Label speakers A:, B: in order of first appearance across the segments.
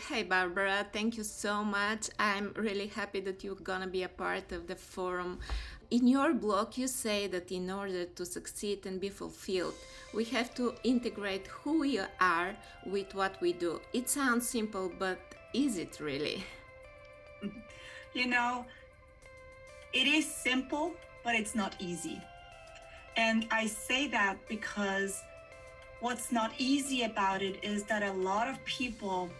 A: Hey Barbara, thank you so much. I'm really happy that you're gonna be a part of the forum. In your blog, you say that in order to succeed and be fulfilled, we have to integrate who we are with what we do. It sounds simple, but is it really?
B: You know, it is simple, but it's not easy. And I say that because what's not easy about it is that a lot of people,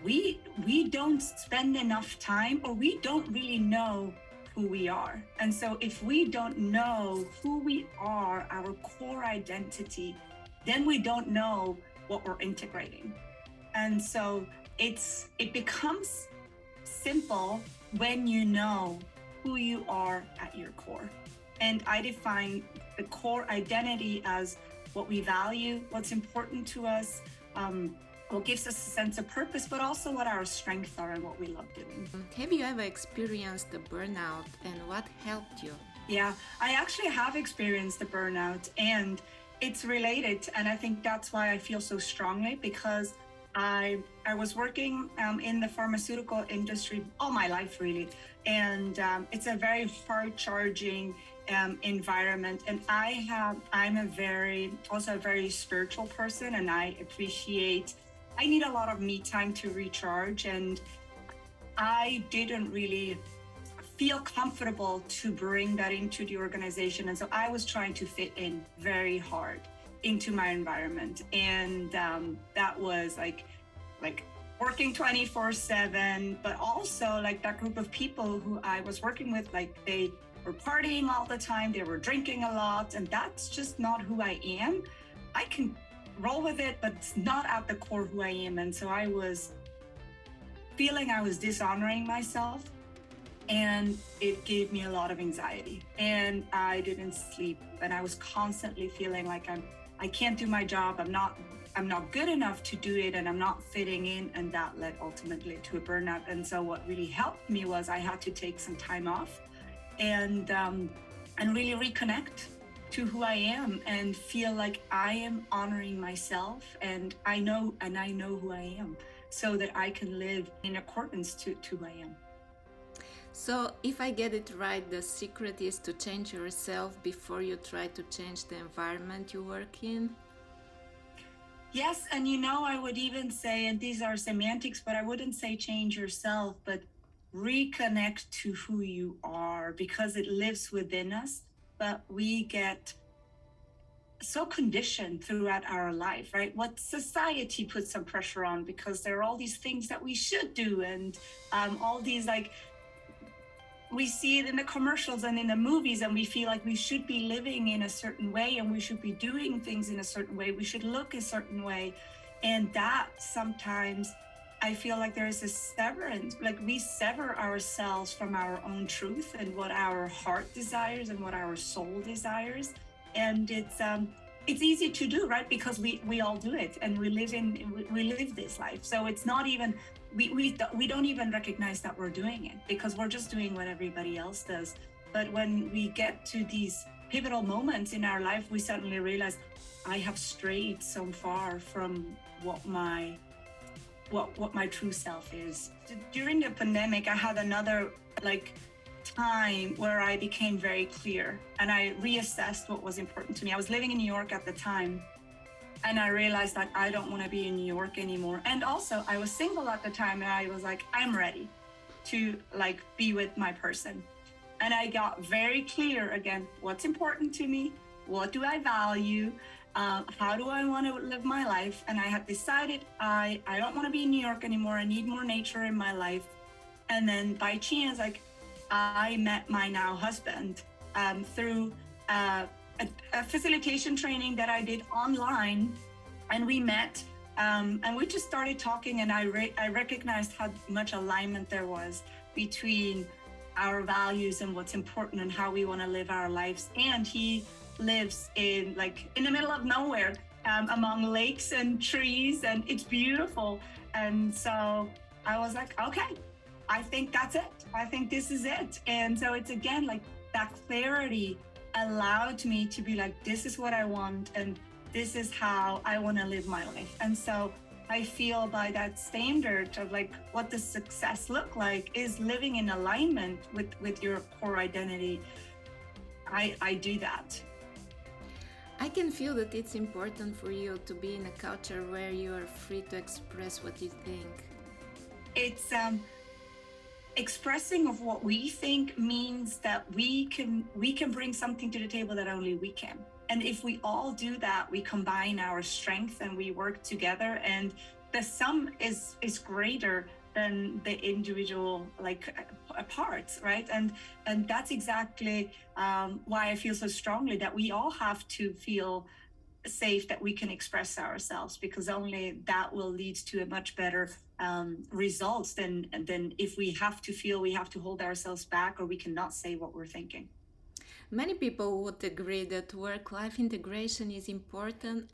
B: we don't spend enough time, or we don't really know who we are. And so if we don't know who we are, our core identity, then we don't know what we're integrating. And so it becomes simple when you know who you are at your core. And I define the core identity as what we value, what's important to us, what gives us a sense of purpose, but also what our strengths are and what we love doing.
A: Have you ever experienced a burnout and what helped you?
B: Yeah, I actually have experienced a burnout, and it's related. And I think that's why I feel so strongly, because I was working in the pharmaceutical industry all my life, really. And it's a very hard charging environment. And I'm also a very spiritual person, and I need a lot of me time to recharge. And I didn't really feel comfortable to bring that into the organization. And so I was trying to fit in very hard into my environment. And that was like working 24/7, but also like that group of people who I was working with, like they were partying all the time, they were drinking a lot, and that's just not who I am. I can roll with it, but it's not at the core who I am. And so I was feeling I was dishonoring myself, and it gave me a lot of anxiety, and I didn't sleep, and I was constantly feeling like I can't do my job. I'm not good enough to do it, and I'm not fitting in, and that led ultimately to a burnout. And so what really helped me was I had to take some time off and really reconnect to who I am and feel like I am honoring myself, and I know who I am, so that I can live in accordance to who I am.
A: So, if I get it right, the secret is to change yourself before you try to change the environment you work in?
B: Yes, and I would even say, and these are semantics, but I wouldn't say change yourself, but reconnect to who you are, because it lives within us, but we get so conditioned throughout our life, right? What society puts some pressure on, because there are all these things that we should do, and all these, like, we see it in the commercials and in the movies, and we feel like we should be living in a certain way, and we should be doing things in a certain way. We should look a certain way. And that sometimes I feel like there is a severance, like we sever ourselves from our own truth and what our heart desires and what our soul desires. And it's easy to do, right? Because we all do it, and we live this life. So it's not even, we don't even recognize that we're doing it, because we're just doing what everybody else does. But when we get to these pivotal moments in our life, we suddenly realize, I have strayed so far from what my true self is. During the pandemic, I had another time where I became very clear, and I reassessed what was important to me. I was living in New York at the time, and I realized that I don't want to be in New York anymore. And also I was single at the time, and I was like, I'm ready to be with my person. And I got very clear again, what's important to me, what do I value, how do I want to live my life. And I had decided I don't want to be in New York anymore. I need more nature in my life. And then by chance, I met my now husband through a facilitation training that I did online, and we met and we just started talking, and I recognized how much alignment there was between our values and what's important and how we want to live our lives. And he lives in the middle of nowhere, among lakes and trees, and it's beautiful. And so I was like, okay, I think that's it. I think this is it. And so it's again, that clarity allowed me to be like, this is what I want, and this is how I want to live my life. And so I feel by that standard of like what does success look like is living in alignment with your core identity. I do that.
A: I can feel that it's important for you to be in a culture where you are free to express what you think.
B: It's expressing of what we think means that we can bring something to the table that only we can. And if we all do that, we combine our strength and we work together, and the sum is greater than the individual parts, right? And that's exactly why I feel so strongly that we all have to feel safe that we can express ourselves, because only that will lead to a much better results than if we have to feel we have to hold ourselves back or we cannot say what we're thinking.
A: Many people would agree that work-life integration is important,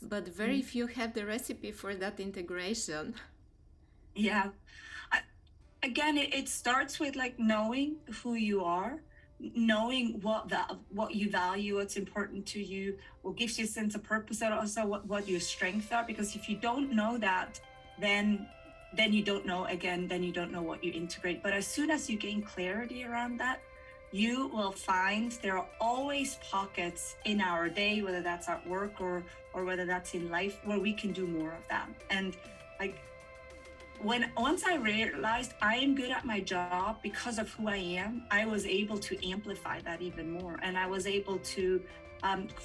A: but very few have the recipe for that integration.
B: Yeah. Again, it starts with like knowing who you are, knowing what you value, what's important to you, what gives you a sense of purpose, and also what your strengths are. Because if you don't know that, then you don't know, again, then you don't know what you integrate. But as soon as you gain clarity around that, you will find there are always pockets in our day, whether that's at work or whether that's in life, where we can do more of that. And like once I realized I am good at my job because of who I am, I was able to amplify that even more. And I was able to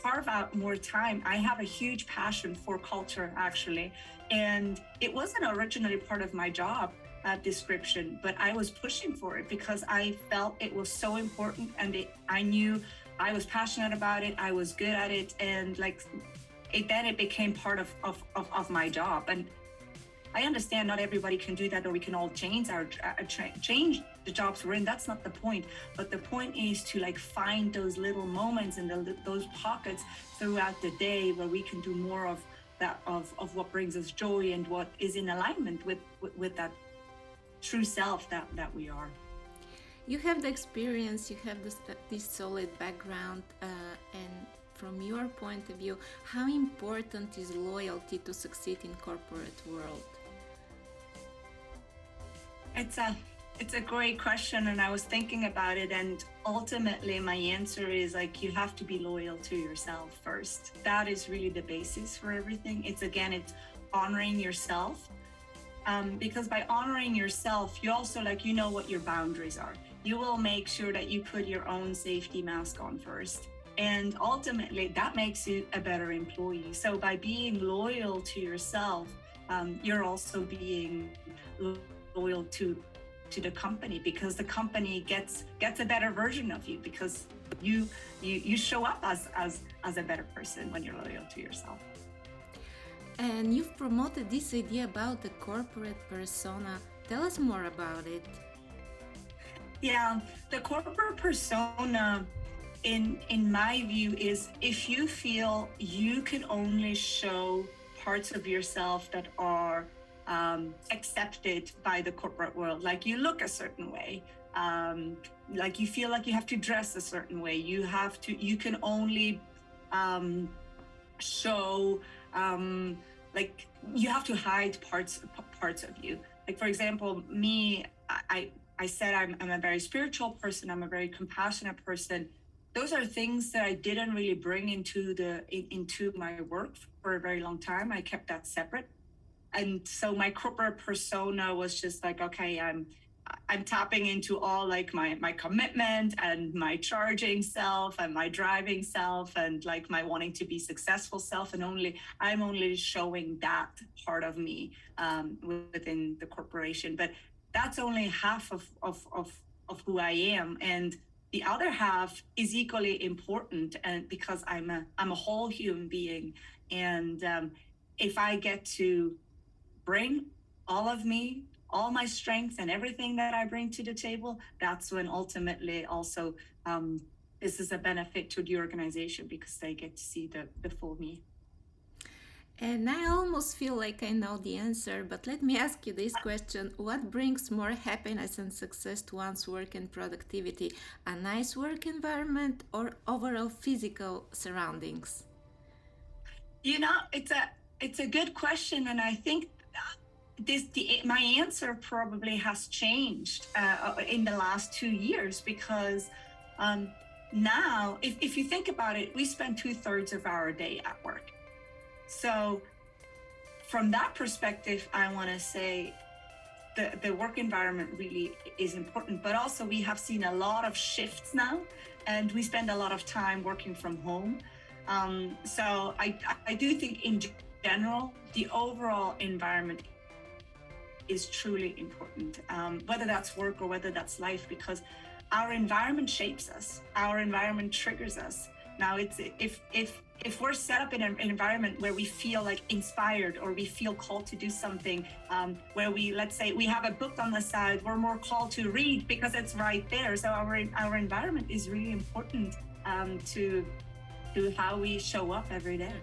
B: carve out more time. I have a huge passion for culture, actually. And it wasn't originally part of my job description, but I was pushing for it because I felt it was so important, and I knew I was passionate about it. I was good at it. And then it became part of my job. And I understand not everybody can do that, or we can all change change the jobs we're in. That's not the point. But the point is to find those little moments and those pockets throughout the day where we can do more of that, of what brings us joy and what is in alignment with that true self that we are.
A: You have the experience, you have this solid background, and from your point of view, how important is loyalty to succeed in corporate world?
B: It's a great question, and I was thinking about it, and ultimately my answer is you have to be loyal to yourself first. That is really the basis for everything. It's honoring yourself, because by honoring yourself, you also you know what your boundaries are. You will make sure that you put your own safety mask on first, and ultimately that makes you a better employee. So by being loyal to yourself, you're also being loyal to the company, because the company gets a better version of you, because you show up as a better person when you're loyal to yourself.
A: And you've promoted this idea about the corporate persona. Tell us more about it.
B: Yeah, the corporate persona, in my view, is if you feel you can only show parts of yourself that are accepted by the corporate world, like you look a certain way, like you feel like you have to dress a certain way, you can only show you have to hide parts of you. Like, for example, me, I said I'm a very spiritual person, I'm a very compassionate person. Those are things that I didn't really bring into my work for a very long time. I kept that separate. And so my corporate persona was just okay, I'm tapping into all my commitment and my charging self and my driving self and my wanting to be successful self, and I'm only showing that part of me within the corporation. But that's only half of who I am, and the other half is equally important, and because I'm a whole human being, and if I get to bring all of me, all my strengths and everything that I bring to the table, that's when ultimately also this is a benefit to the organization, because they get to see the full me.
A: And I almost feel like I know the answer, but let me ask you this question. What brings more happiness and success to one's work and productivity? A nice work environment or overall physical surroundings?
B: It's a good question, and I think my answer probably has changed in the last 2 years, because now, if you think about it, we spend 2/3 of our day at work. So from that perspective, I want to say the work environment really is important, but also we have seen a lot of shifts now, and we spend a lot of time working from home. So I do think in general, the overall environment is truly important, whether that's work or whether that's life, because our environment shapes us, our environment triggers us. Now, it's if we're set up in an environment where we feel like inspired, or we feel called to do something, where let's say we have a book on the side, we're more called to read because it's right there. So our environment is really important to how we show up every day.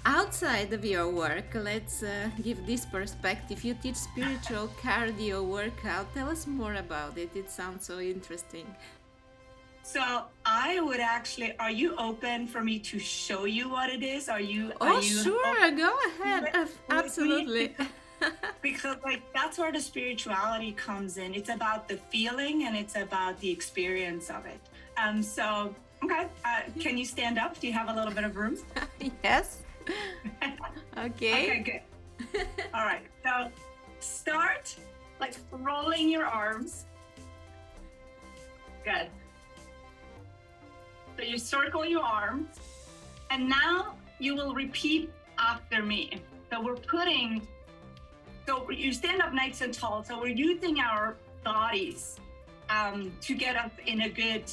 A: Outside of your work, let's give this perspective. You teach spiritual cardio workout. Tell us more about it. It sounds so interesting.
B: So I would actually, are you open for me to show you what it is?
A: Oh,
B: are you
A: sure, go ahead. Absolutely.
B: Because that's where the spirituality comes in. It's about the feeling, and it's about the experience of it. So, okay, can you stand up? Do you have a little bit of room?
A: Yes. Okay.
B: Okay, good. All right, so start rolling your arms. Good. So you circle your arms, and now you will repeat after me. So you stand up nice and tall. So we're using our bodies to get us in a good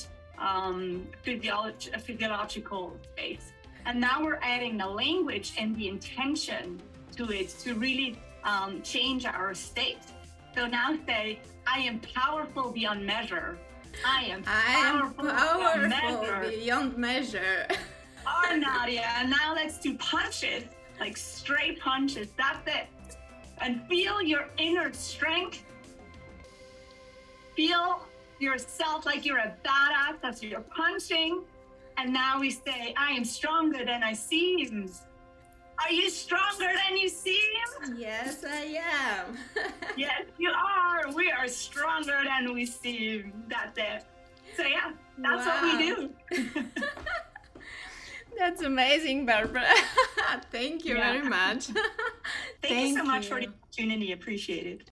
B: physiological space. And now we're adding the language and the intention to it to really change our state. So now say, I am powerful beyond measure. I am powerful
A: beyond measure.
B: Oh, Nadia. And now let's do punches, like straight punches. That's it. And feel your inner strength. Feel yourself like you're a badass as you're punching. And now we say, I am stronger than I seem. Are you stronger than you seem?
A: Yes, I am.
B: Yes, you are. We are stronger than we seem. That's it. So yeah, that's what we do.
A: That's amazing, Barbara. Thank you very much.
B: Thank you so much for the opportunity. Appreciate it.